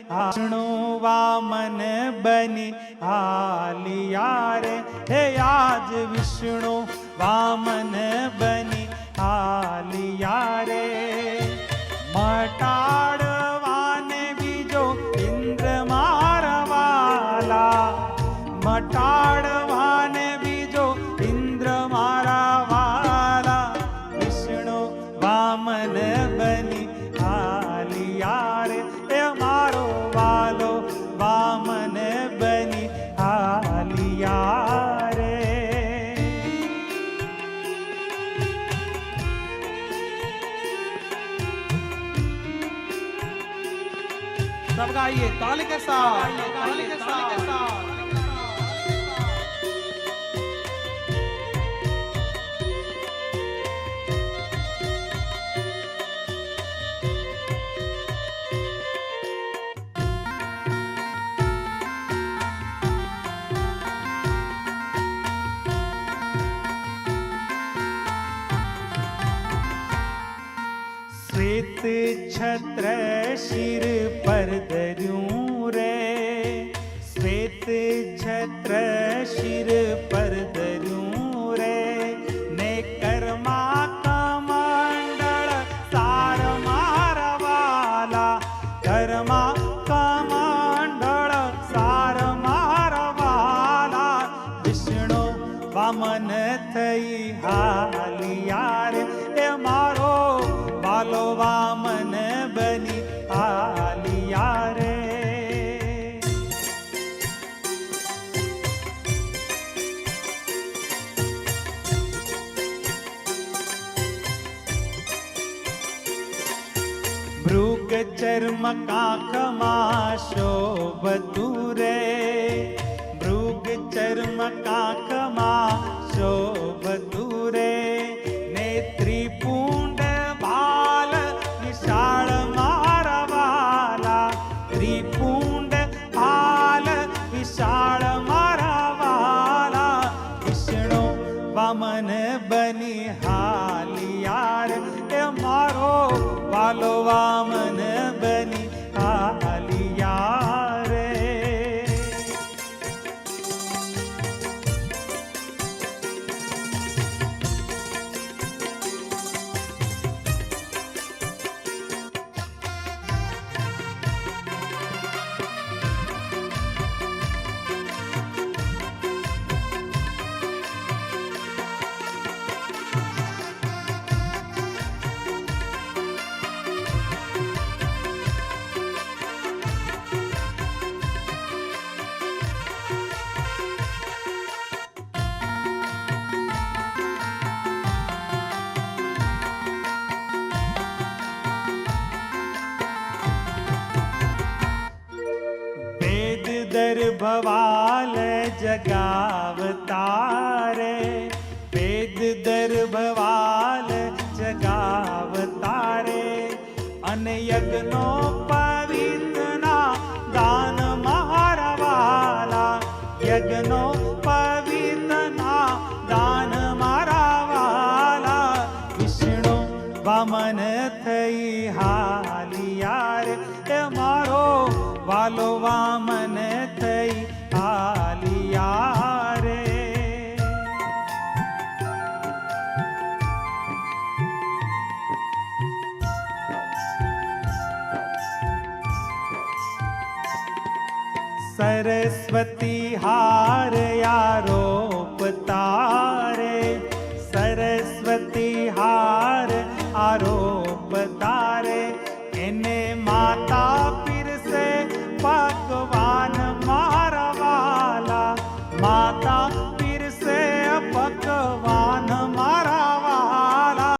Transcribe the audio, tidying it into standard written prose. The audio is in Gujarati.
વિષ્ણુ વામન બની હાલિયા રે. હે આજ વિષ્ણુ વામન બની હાલિયા રે. મટાડવાને બીજો ઇન્દ્ર મારા વાલા, મટાડવાને બીજો ઇન્દ્ર મારા વાલા. વિષ્ણુ વામન બની હાલિયા રે. એ મારો વાલો વામન બની હાલિયા રે. सब गाइए ताली के साथ, ताली के साथ। श्वेत छत्र शिर पर धर्यूं रे. श्वेत छत्र शिर पर धर्यूं रे. ने कर्मा कमंडल सार मारा वाला, कर्मा कमंडल सार मारा वाला. विष्णु वामन थई हालिया रे. ए मारो वालो वामन बनी हालिया रे. મૃગ ચર્મ કાખમાં શોભતું રે. મૃગ ચર્મ કાખમાં શોભતું રે. ને ત્રિપુંડ બાલ વિશાળ મારા વાલા, ત્રિપુંડ બાલ વિશાળ મારા વાલા. વિષ્ણુ વામન બની હાલિયા રે. એ મારો વાલો વામન બની હાલિયા રે. દર્ભવાલ જગાવતારે. વેદ દર્ભવાલ જગાવતારે. અને યજ્ઞો પવિત્રના દાન મારા વાલા, યજ્ઞો પવિત્રના દાન મારા વાલા. વિષ્ણુ વામન થઈ હાલિયા રે. એ મારો વાલો વામન થઈ હાલિયા રે. સરસ્વતી હાર આરોપતારે. સરસ્વતી હાર આરોપતારે. એને માતા પીરસે ભગવાન મારા વાલા, માતા